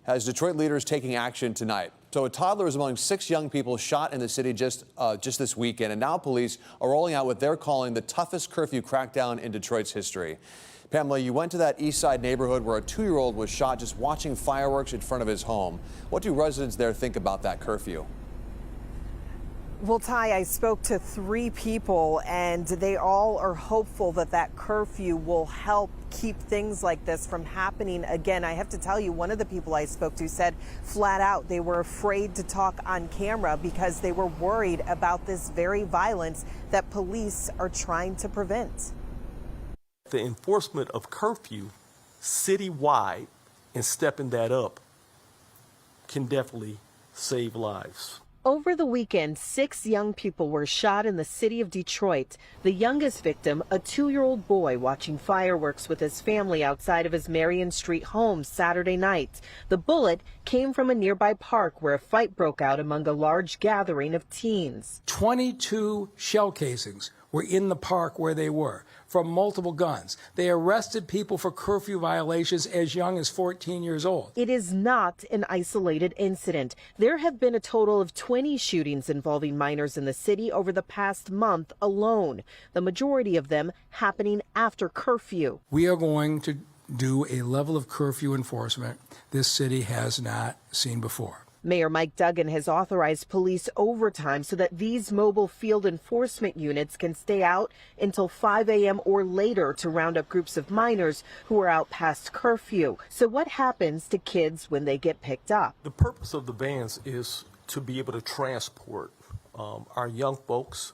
Has Detroit leaders taking action tonight. So a toddler is among 6 young people shot in the city just this weekend, and now police are rolling out what they're calling the toughest curfew crackdown in Detroit's history. Pamela, you went to that East Side neighborhood where a 2-year-old was shot just watching fireworks in front of his home. What do residents there think about that curfew? Well, Ty, I spoke to 3 people, and they all are hopeful that that curfew will help keep things like this from happening again. I have to tell you, one of the people I spoke to said flat out they were afraid to talk on camera because they were worried about this very violence that police are trying to prevent. The enforcement of curfew citywide and stepping that up can definitely save lives. Over the weekend, 6 young people were shot in the city of Detroit. The youngest victim, a 2-year-old boy watching fireworks with his family outside of his Marion Street home Saturday night. The bullet came from a nearby park where a fight broke out among a large gathering of teens. 22 shell casings were in the park where they were, from multiple guns. They arrested people for curfew violations as young as 14 years old. It is not an isolated incident. There have been a total of 20 shootings involving minors in the city over the past month alone, the majority of them happening after curfew. We are going to do a level of curfew enforcement this city has not seen before. Mayor Mike Duggan has authorized police overtime so that these mobile field enforcement units can stay out until 5 a.m. or later to round up groups of minors who are out past curfew. So what happens to kids when they get picked up? The purpose of the vans is to be able to transport our young folks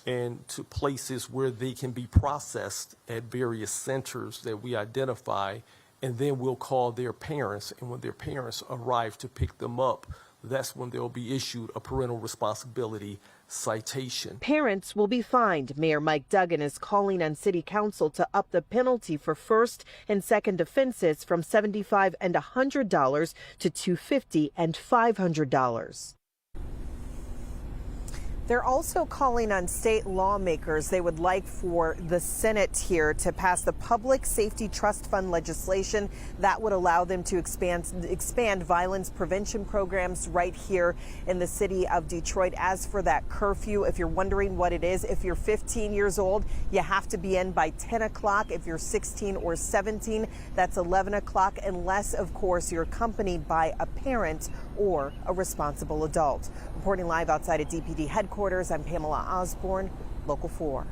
and to places where they can be processed at various centers that we identify. And then we'll call their parents, and when their parents arrive to pick them up, that's when they'll be issued a parental responsibility citation. Parents will be fined. Mayor Mike Duggan is calling on City Council to up the penalty for first and second offenses from $75 and $100 to $250 and $500. They're also calling on state lawmakers. They would like for the Senate here to pass the Public Safety Trust Fund legislation that would allow them to expand violence prevention programs right here in the city of Detroit. As for that curfew, if you're wondering what it is, if you're 15 years old, you have to be in by 10 o'clock. If you're 16 or 17, that's 11 o'clock, unless, of course, you're accompanied by a parent or a responsible adult. Reporting live outside of DPD headquarters, I'm Pamela Osborne, Local 4.